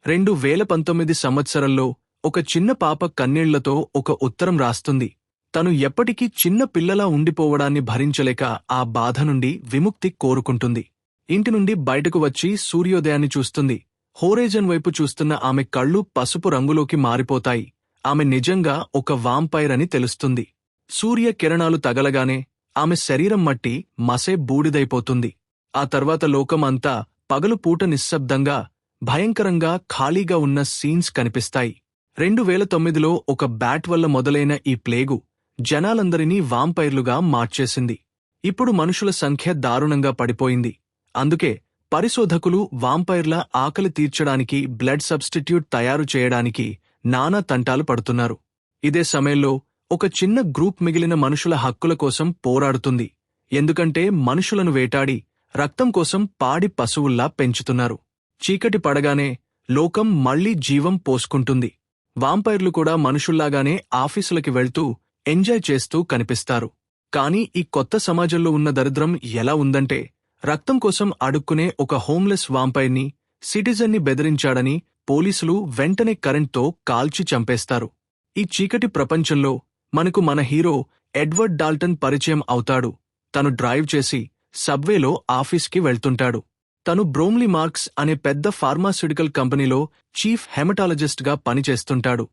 2019 సంవత్సరంలో ఒక చిన్న పాప కన్నీళ్లతో ఒక ఉత్తరం రాస్తుంది. తను ఎప్పటికీ చిన్న పిల్లలా ఉండిపోవడాన్ని భరించలేక ఆ బాధ నుండి విముక్తి కోరుకుంటుంది. ఇంటి నుండి బయటకు వచ్చి సూర్యోదయాన్ని చూస్తుంది. హోరైజన్ వైపు చూస్తున్న ఆమె కళ్ళు పసుపు రంగులోకి మారిపోతాయి. ఆమె నిజంగా ఒక వాంపైర్ అని తెలుస్తుంది. సూర్య కిరణాలు తగలగానే ఆమె శరీరం మట్టి మసే బూడిదైపోతుంది. ఆ తర్వాత లోకం అంతా పగలుపూట నిశ్శబ్దంగా, భయంకరంగా ఖాళీగా ఉన్న సీన్స్ కనిపిస్తాయి. 2009లో ఒక బ్యాట్ వల్ల మొదలైన ఈ ప్లేగు జనాలందరినీ వాంపైర్లుగా మార్చేసింది. ఇప్పుడు మనుషుల సంఖ్య దారుణంగా పడిపోయింది. అందుకే పరిశోధకులు వాంపైర్ల ఆకలి తీర్చడానికి బ్లడ్ సబ్స్టిట్యూట్ తయారు చేయడానికి నానా తంటాలు పడుతున్నారు. ఇదే సమయంలో ఒక చిన్న గ్రూప్ మిగిలిన మనుషుల హక్కుల కోసం పోరాడుతుంది. ఎందుకంటే మనుషులను వేటాడి రక్తం కోసం పాడి పశువుల్లా పెంచుతున్నారు. చీకటి పడగానే లోకం మళ్లీ జీవం పోసుకుంటుంది. వాంపైర్లు కూడా మనుషుల్లాగానే ఆఫీసులకి వెళ్తూ ఎంజాయ్ చేస్తూ కనిపిస్తారు. కానీ ఈ కొత్త సమాజంలో ఉన్న దరిద్రం ఎలా ఉందంటే, రక్తం కోసం అడుక్కునే ఒక హోమ్లెస్ వాంపైర్ని, సిటిజన్ని బెదిరించాడని పోలీసులు వెంటనే కరెంట్తో కాల్చి చంపేస్తారు. ఈ చీకటి ప్రపంచంలో మనకు మన హీరో ఎడ్వర్డ్ డాల్టన్ పరిచయం అవుతాడు. తను డ్రైవ్ చేసి సబ్వేలో ఆఫీస్కి వెళ్తుంటాడు. తను బ్రోమ్లీ మార్క్స్ అనే పెద్ద ఫార్మాస్యూటికల్ కంపెనీలో చీఫ్ హెమటాలజిస్ట్గా పనిచేస్తుంటాడు.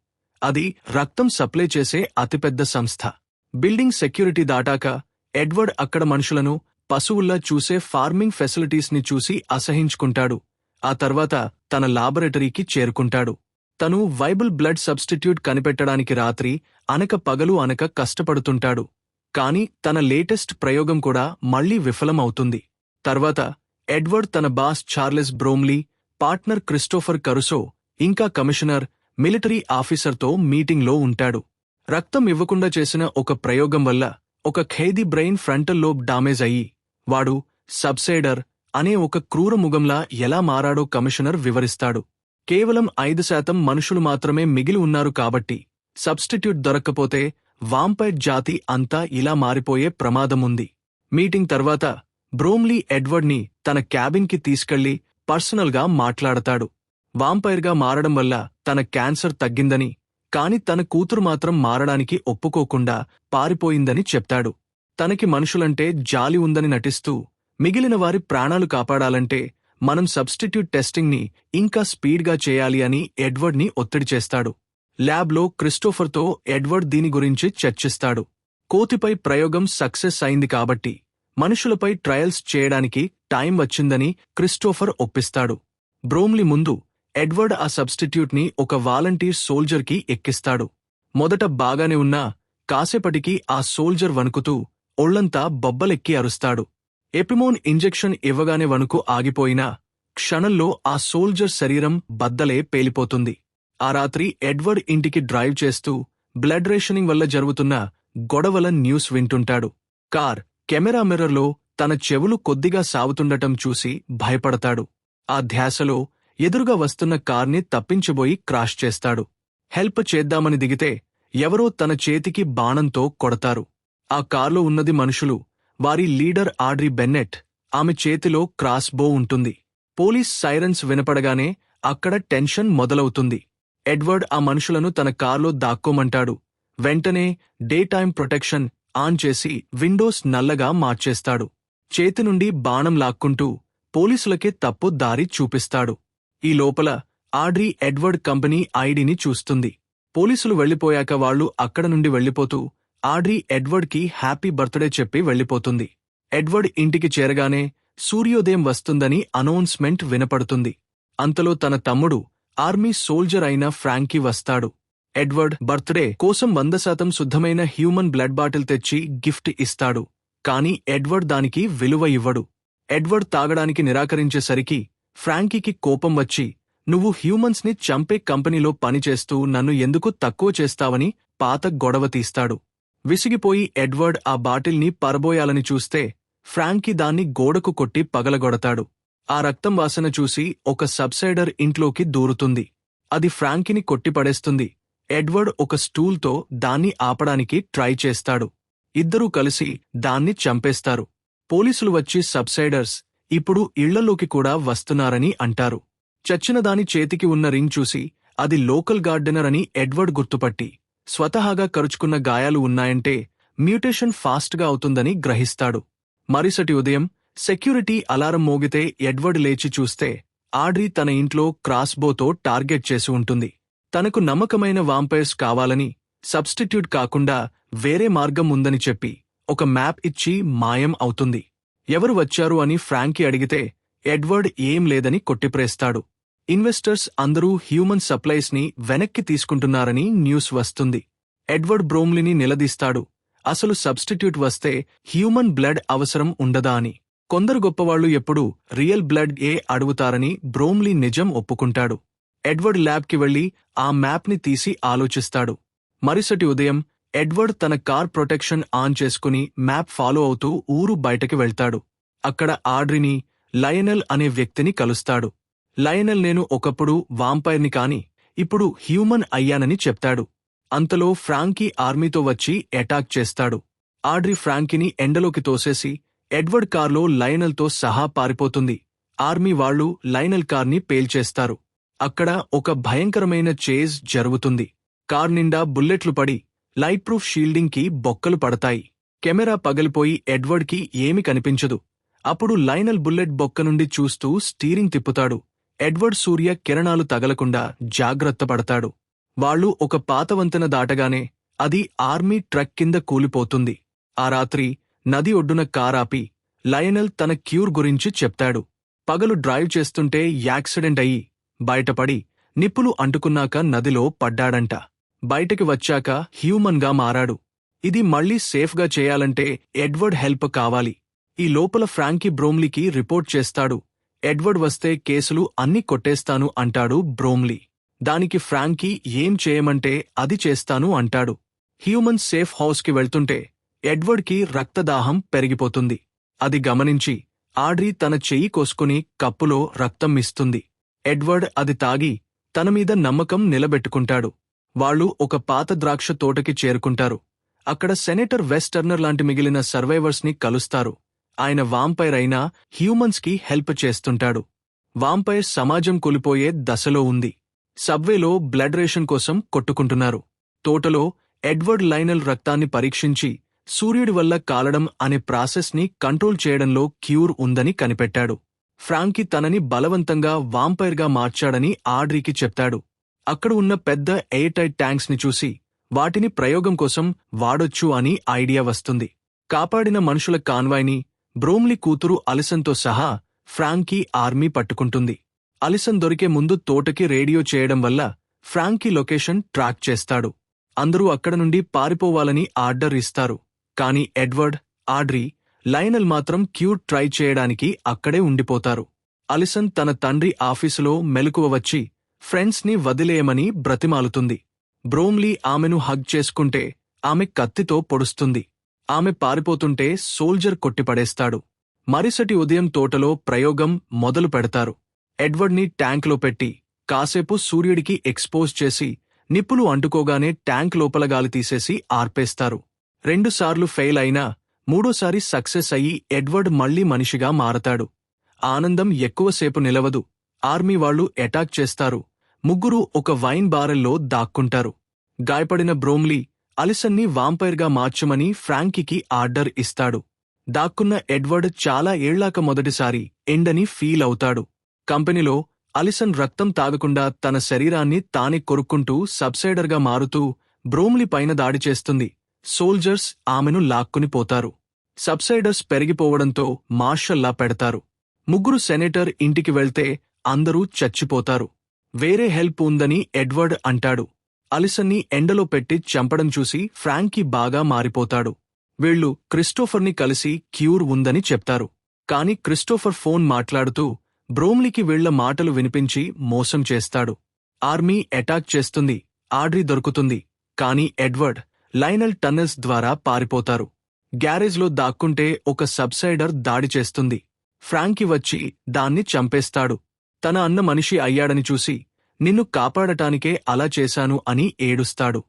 అది రక్తం సప్లై చేసే అతిపెద్ద సంస్థ. బిల్డింగ్ సెక్యూరిటీ దాటాక ఎడ్వర్డ్ అక్కడ మనుషులను పశువుల్లా చూసే ఫార్మింగ్ ఫెసిలిటీస్ని చూసి అసహించుకుంటాడు. ఆ తర్వాత తన లాబొరేటరీకి చేరుకుంటాడు. తను వైబుల్ బ్లడ్ సబ్స్టిట్యూట్ కనిపెట్టడానికి రాత్రి అనక పగలు అనక కష్టపడుతుంటాడు. కాని తన లేటెస్ట్ ప్రయోగం కూడా మళ్లీ విఫలమవుతుంది. తర్వాత ఎడ్వర్డ్ తన boss Charles బ్రోమ్లీ, partner Christopher Caruso, ఇంకా కమిషనర్, మిలిటరీ ఆఫీసర్తో మీటింగ్లో ఉంటాడు. రక్తం ఇవ్వకుండా చేసిన ఒక ప్రయోగం వల్ల ఒక ఖైదీ బ్రెయిన్ ఫ్రంటల్ లోబ్ డామేజ్ అయ్యి వాడు సబ్సైడర్ అనే ఒక క్రూర ముగంలా ఎలా మారాడో కమిషనర్ వివరిస్తాడు. కేవలం 5% మనుషులు మాత్రమే మిగిలి ఉన్నారు కాబట్టి సబ్స్టిట్యూట్ దొరక్కపోతే వాంపైర్ జాతి అంతా ఇలా మారిపోయే ప్రమాదముంది. మీటింగ్ తర్వాత బ్రోమ్లీ ఎడ్వర్డ్ని తన క్యాబిన్కి తీసుకెళ్లి పర్సనల్గా మాట్లాడతాడు. వాంపైర్గా మారడం వల్ల తన క్యాన్సర్ తగ్గిందని, కాని తన కూతురు మాత్రం మారడానికి ఒప్పుకోకుండా పారిపోయిందని చెప్తాడు. తనకి మనుషులంటే జాలి ఉందని నటిస్తూ మిగిలిన వారి ప్రాణాలు కాపాడాలంటే మనం సబ్స్టిట్యూట్ టెస్టింగ్ని ఇంకా స్పీడ్గా చేయాలి అని ఎడ్వర్డ్ని ఒత్తిడి చేస్తాడు. ల్యాబ్లో క్రిస్టోఫర్తో ఎడ్వర్డ్ దీని గురించి చర్చిస్తాడు. కోతిపై ప్రయోగం సక్సెస్ అయింది కాబట్టి మనుషులపై ట్రయల్స్ చేయడానికి టైం వచ్చిందని క్రిస్టోఫర్ ఒప్పిస్తాడు. బ్రోమ్లీ ముందు ఎడ్వర్డ్ ఆ సబ్స్టిట్యూట్ని ఒక వాలంటీర్ సోల్జర్కి ఎక్కిస్తాడు. మొదట బాగానే ఉన్నా కాసేపటికి ఆ సోల్జర్ వణుకుతూ ఒళ్లంతా బొబ్బలెక్కి అరుస్తాడు. ఎపిమోన్ ఇంజెక్షన్ ఇవ్వగానే వణుకు ఆగిపోయినా క్షణంలో ఆ సోల్జర్ శరీరం బద్దలే పేలిపోతుంది. ఆ రాత్రి ఎడ్వర్డ్ ఇంటికి డ్రైవ్ చేస్తూ బ్లడ్ రేషనింగ్ వల్ల జరుగుతున్న గొడవల న్యూస్ వింటుంటాడు. కార్ కెమెరా మిర్రర్లో తన చెవులు కొద్దిగా సావుతుండటం చూసి భయపడతాడు. ఆ ధ్యాసలో ఎదురుగా వస్తున్న కార్ని తప్పించబోయి క్రాష్ చేస్తాడు. హెల్ప్ చేద్దామని దిగితే ఎవరో తన చేతికి బాణంతో కొడతారు. ఆ కార్లో ఉన్నది మనుషులు. వారి లీడర్ ఆడ్రీ బెన్నెట్. ఆమె చేతిలో క్రాస్ బో ఉంటుంది. పోలీస్ సైరన్స్ వినపడగానే అక్కడ టెన్షన్ మొదలవుతుంది. ఎడ్వర్డ్ ఆ మనుషులను తన కార్లో దాక్కోమంటాడు. వెంటనే డే టైం ప్రొటెక్షన్ ఆన్ చేసి విండోస్ నల్లగా మార్చేస్తాడు. చేతి నుండి బాణం లాక్కుంటూ పోలీసులకే తప్పు దారి చూపిస్తాడు. ఈ లోపల ఆడ్రీ ఎడ్వర్డ్ కంపెనీ ఐడిని చూస్తుంది. పోలీసులు వెళ్లిపోయాక వాళ్లు అక్కడ నుండి వెళ్లిపోతూ ఆడ్రీ ఎడ్వర్డ్కి హ్యాపీ బర్త్డే చెప్పి వెళ్లిపోతుంది. ఎడ్వర్డ్ ఇంటికి చేరగానే సూర్యోదయం వస్తుందని అనౌన్స్మెంట్ వినపడుతుంది. అంతలో తన తమ్ముడు ఆర్మీ సోల్జర్ అయిన ఫ్రాంకీ వస్తాడు. ఎడ్వర్డ్ బర్త్డే కోసం 100% శుద్ధమైన హ్యూమన్ బ్లడ్ బాటిల్ తెచ్చి గిఫ్ట్ ఇస్తాడు. కాని ఎడ్వర్డ్ దానికి విలువ ఇవ్వడు. ఎడ్వర్డ్ తాగడానికి నిరాకరించేసరికి ఫ్రాంకీకి కోపం వచ్చి, నువ్వు హ్యూమన్స్ని చంపే కంపెనీలో పనిచేస్తూ నన్ను ఎందుకు తక్కువ చేస్తావని పాత గొడవ తీస్తాడు. విసిగిపోయి ఎడ్వర్డ్ ఆ బాటిల్ని పరబోయాలని చూస్తే ఫ్రాంకీ దాన్ని గోడకు కొట్టి పగలగొడతాడు. ఆ రక్తం వాసన చూసి ఒక సబ్సైడర్ ఇంట్లోకి దూరుతుంది. అది ఫ్రాంకీని కొట్టిపడేస్తుంది. ఎడ్వర్డ్ ఒక స్టూల్తో దాన్ని ఆపడానికి ట్రై చేస్తాడు. ఇద్దరూ కలిసి దాన్ని చంపేస్తారు. పోలీసులు వచ్చి సబ్సైడర్స్ ఇప్పుడు ఇళ్లలోకి కూడా వస్తున్నారని అంటారు. చచ్చినదాని చేతికి ఉన్న రింగ్ చూసి అది లోకల్ గార్డెనర్ అని ఎడ్వర్డ్ గుర్తుపట్టి స్వతహాగా కరుచుకున్న గాయాలు ఉన్నాయంటే మ్యూటేషన్ ఫాస్ట్గా అవుతుందని గ్రహిస్తాడు. మరుసటి ఉదయం సెక్యూరిటీ అలారం మోగితే ఎడ్వర్డ్ లేచి చూస్తే ఆడ్రీ తన ఇంట్లో క్రాస్బోతో టార్గెట్ చేసి ఉంటుంది. తనకు నమ్మకమైన వాంపైర్స్ కావాలని, సబ్స్టిట్యూట్ కాకుండా వేరే మార్గం ఉందని చెప్పి ఒక మ్యాప్ ఇచ్చి మాయం అవుతుంది. ఎవరు వచ్చారు అని ఫ్రాంకీ అడిగితే ఎడ్వర్డ్ ఏం లేదని కొట్టిప్రేస్తాడు. ఇన్వెస్టర్స్ అందరూ హ్యూమన్ సప్లైస్ ని వెనక్కి తీసుకుంటున్నారని న్యూస్ వస్తుంది. ఎడ్వర్డ్ బ్రోమ్లీని నిలదీస్తాడు, అసలు సబ్స్టిట్యూట్ వస్తే హ్యూమన్ బ్లడ్ అవసరం ఉండదా అని. కొందరు గొప్పవాళ్లు ఎప్పుడూ రియల్ బ్లడ్ అడుగుతారని బ్రోమ్లీ నిజం ఒప్పుకుంటాడు. ఎడ్వర్డ్ ల్యాబ్కి వెళ్లి ఆ మ్యాప్ని తీసి ఆలోచిస్తాడు. మరుసటి ఉదయం ఎడ్వర్డ్ తన కార్ ప్రొటెక్షన్ ఆన్ చేసుకుని మ్యాప్ ఫాలో అవుతూ ఊరు బయటకి వెళ్తాడు. అక్కడ ఆడ్రీని, లయనల్ అనే వ్యక్తిని కలుస్తాడు. లయనల్ నేను ఒకప్పుడు వాంపైర్ని కాని ఇప్పుడు హ్యూమన్ అయ్యానని చెప్తాడు. అంతలో ఫ్రాంకీ ఆర్మీతో వచ్చి అటాక్ చేస్తాడు. ఆడ్రీ ఫ్రాంకీని ఎండలోకి తోసేసి ఎడ్వర్డ్ కార్లో లయనల్తో సహా పారిపోతుంది. ఆర్మీ వాళ్లు లయనల్ కార్ని పేల్చేస్తారు. అక్కడ ఒక భయంకరమైన చేజ్ జరుగుతుంది. కార్ నిండా బుల్లెట్లు పడి లైట్ ప్రూఫ్ షీల్డింగ్ కి బొక్కలు పడతాయి. కెమెరా పగిలిపోయి ఎడ్వర్డ్ కి ఏమి కనిపించదు. అప్పుడు లయనల్ బుల్లెట్ బొక్క నుండి చూస్తూ స్టీరింగ్ తిప్పుతాడు. ఎడ్వర్డ్ సూర్య కిరణాలు తగలకుండా జాగ్రత్త పడతాడు. వాళ్లు ఒక పాత వంతెన దాటగానే అది ఆర్మీ ట్రక్ కింద కూలిపోతుంది. ఆ రాత్రి నది ఒడ్డున కారాపి లయనల్ తన క్యూర్ గురించి చెప్తాడు. పగలు డ్రైవ్ చేస్తుంటే యాక్సిడెంట్ అయ్యి బయటపడి నిప్పులు అంటుకున్నాక నదిలో పడ్డాడంట. బయటకి వచ్చాక హ్యూమన్గా మారాడు. ఇది మళ్లీ సేఫ్గా చేయాలంటే ఎడ్వర్డ్ హెల్ప్ కావాలి. ఈ లోపల ఫ్రాంకీ బ్రోమ్లీకి రిపోర్ట్ చేస్తాడు. ఎడ్వర్డ్ వస్తే కేసులు అన్నీ కొట్టేస్తాను అంటాడు బ్రోమ్లీ. దానికి ఫ్రాంకీ ఏం చేయమంటే అది చేస్తాను అంటాడు. హ్యూమన్ సేఫ్ హౌస్కి వెళ్తుంటే ఎడ్వర్డ్ కి రక్తదాహం పెరిగిపోతుంది. అది గమనించి ఆడ్రీ తన చెయ్యి కోసుకుని కప్పులో రక్తం ఇస్తుంది. ఎడ్వర్డ్ అది తాగి తనమీద నమ్మకం నిలబెట్టుకుంటాడు. వాళ్లు ఒక పాత ద్రాక్ష తోటకి చేరుకుంటారు. అక్కడ సెనేటర్ వెస్ టర్నర్ లాంటి మిగిలిన సర్వైవర్స్ ని కలుస్తారు. ఆయన వాంపైర్ అయినా హ్యూమన్స్ కి హెల్ప్ చేస్తుంటాడు. వాంపైర్ సమాజం కూలిపోయే దశలో ఉంది. సబ్వేలో బ్లడ్ రేషన్ కోసం కొట్టుకుంటున్నారు. తోటలో ఎడ్వర్డ్ లయనల్ రక్తాన్ని పరీక్షించి సూర్యుడి వల్ల కాలడం అనే ప్రాసెస్ ని కంట్రోల్ చేయడంలో క్యూర్ ఉందని కనిపెట్టాడు. ఫ్రాంకీ తనని బలవంతంగా వాంపైర్గా మార్చాడని ఆడ్రీకి చెప్తాడు. అక్కడ ఉన్న పెద్ద ఎయిర్ టైట్ ట్యాంక్స్ ని చూసి వాటిని ప్రయోగం కోసం వాడొచ్చు అని ఐడియా వస్తుంది. కాపాడిన మనుషుల కాన్వాయ్ని బ్రోమ్లీ కూతురు అలిసన్తో సహా ఫ్రాంకీ ఆర్మీ పట్టుకుంటుంది. అలిసన్ దొరికే ముందు తోటకి రేడియో చేయడం వల్ల ఫ్రాంకీ లొకేషన్ ట్రాక్ చేస్తాడు. అందరూ అక్కడ నుండి పారిపోవాలని ఆర్డర్ ఇస్తారు. కాని ఎడ్వర్డ్, ఆడ్రీ, లయనల్ మాత్రం క్యూర్ ట్రై చేయడానికి అక్కడే ఉండిపోతారు. అలిసన్ తన తండ్రి ఆఫీసులో మెలకువ వచ్చి ఫ్రెండ్స్ ని వదిలేయమని బ్రతిమాలుతుంది. బ్రోమ్లీ ఆమెను హగ్ చేసుకుంటే ఆమె కత్తితో పొడుస్తుంది. ఆమె పారిపోతుంటే సోల్జర్ కొట్టిపడేస్తాడు. మరుసటి ఉదయం తోటలో ప్రయోగం మొదలు పెడతారు. ఎడ్వర్డ్ ని ట్యాంక్లో పెట్టి కాసేపు సూర్యుడికి ఎక్స్పోజ్ చేసి నిప్పులు అంటుకోగానే ట్యాంక్ లోపల గాలి తీసేసి ఆర్పేస్తారు. 2 సార్లు ఫెయిల్ అయినా మూడోసారి సక్సెస్ అయ్యి ఎడ్వర్డ్ మళ్లీ మనిషిగా మారతాడు. ఆనందం ఎక్కువసేపు నిలవదు. ఆర్మీ వాళ్లు అటాక్ చేస్తారు. ముగ్గురు ఒక వైన్ బారెల్లో దాక్కుంటారు. గాయపడిన బ్రోమ్లీ అలిసన్ని వాంపైర్గా మార్చమని ఫ్రాంకీకి ఆర్డర్ ఇస్తాడు. దాక్కున్న ఎడ్వర్డ్ చాలా ఏళ్లాక మొదటిసారి ఎండని ఫీల్ అవుతాడు. కంపెనీలో అలిసన్ రక్తం తాగకుండా తన శరీరాన్ని తానే కొరుక్కుంటూ సబ్సైడర్గా మారుతూ బ్రోమ్లీ పైన దాడి చేస్తుంది. సోల్జర్స్ ఆమెను లాక్కుని పోతారు. సబ్సైడర్స్ పెరిగిపోవడంతో మార్షల్లా పెడతారు. ముగ్గురు సెనేటర్ ఇంటికి వెళ్తే అందరూ చచ్చిపోతారు. వేరే హెల్ప్ ఉందని ఎడ్వర్డ్ అంటాడు. అలిసన్ని ఎండలో పెట్టి చంపడం చూసి ఫ్రాంకీ బాగా మారిపోతాడు. వీళ్లు క్రిస్టోఫర్ని కలిసి క్యూర్ ఉందని చెప్తారు. కాని క్రిస్టోఫర్ ఫోన్ మాట్లాడుతూ బ్రోమ్లీకి వీళ్ల మాటలు వినిపించి మోసం చేస్తాడు. ఆర్మీ అటాక్ చేస్తుంది. ఆడ్రీ దొరుకుతుంది. కాని ఎడ్వర్డ్, లయనల్ టన్నెల్స్ ద్వారా పారిపోతారు. గ్యారేజ్లో దాక్కుంటే ఒక సబ్సైడర్ దాడి చేస్తుంది. ఫ్రాంకీ వచ్చి దాన్ని చంపేస్తాడు. తన అన్న మనిషి అయ్యాడని చూసి నిన్ను కాపాడటానికే అలా చేశాను అని ఏడుస్తాడు.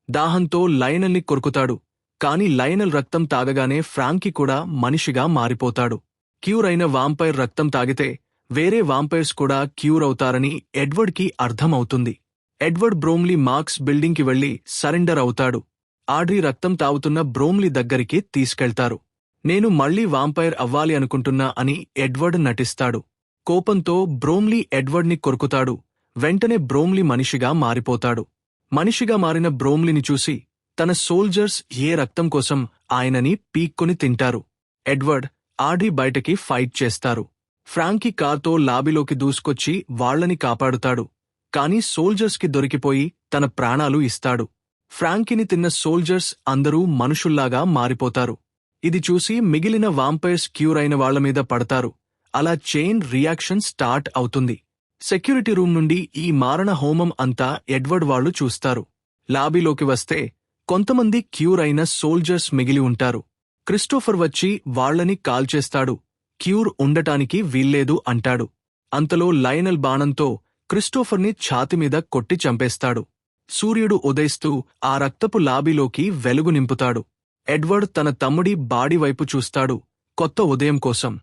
దాహంతో లయనల్ని కొరుకుతాడు. కాని లయనల్ రక్తం తాగగానే ఫ్రాంకీ కూడా మనిషిగా మారిపోతాడు. క్యూర్ అయిన వాంపైర్ రక్తం తాగితే వేరే వాంపైర్స్ కూడా క్యూర్ అవుతారని ఎడ్వర్డ్కి అర్థమవుతుంది. ఎడ్వర్డ్ బ్రోమ్లీ మార్క్స్ బిల్డింగ్కి వెళ్లి సరెండర్ అవుతాడు. ఆడ్రీ రక్తం తాగుతున్న బ్రోమ్లీ దగ్గరికి తీసుకెళ్తారు. నేను మళ్లీ వాంపైర్ అవ్వాలి అనుకుంటున్నా అని ఎడ్వర్డ్ నటిస్తాడు. కోపంతో బ్రోమ్లీ ఎడ్వర్డ్ని కొరుకుతాడు. వెంటనే బ్రోమ్లీ మనిషిగా మారిపోతాడు. మనిషిగా మారిన బ్రోమ్లీని చూసి తన సోల్జర్స్ ఏ రక్తం కోసం ఆయనని పీక్కొని తింటారు. ఎడ్వర్డ్, ఆడ్రీ బయటకి ఫైట్ చేస్తారు. ఫ్రాంకీ కార్తో లాబీలోకి దూసుకొచ్చి వాళ్లని కాపాడుతాడు. కాని సోల్జర్స్కి దొరికిపోయి తన ప్రాణాలు ఇస్తాడు. ఫ్రాంకీని తిన్న సోల్జర్స్ అందరూ మనుషుల్లాగా మారిపోతారు. ఇది చూసి మిగిలిన వాంపైర్స్ క్యూర్ అయిన వాళ్లమీద పడతారు. అలా చైన్ రియాక్షన్ స్టార్ట్ అవుతుంది. సెక్యూరిటీ రూమ్ నుండి ఈ మారణ హోమం అంతా ఎడ్వర్డ్ వాళ్లు చూస్తారు. లాబీలోకి వస్తే కొంతమంది క్యూర్ అయిన సోల్జర్స్ మిగిలి ఉంటారు. క్రిస్టోఫర్ వచ్చి వాళ్లని కాల్చేస్తాడు. క్యూర్ ఉండటానికి వీల్లేదు అంటాడు. అంతలో లయనల్ బాణంతో క్రిస్టోఫర్ని ఛాతిమీద కొట్టి చంపేస్తాడు. సూర్యుడు ఉదయిస్తూ ఆ రక్తపు లాబీలోకి వెలుగు నింపుతాడు. ఎడ్వర్డ్ తన తమ్ముడి బాడీ వైపు చూస్తాడు, కొత్త ఉదయం కోసం.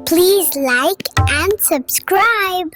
Please like and subscribe.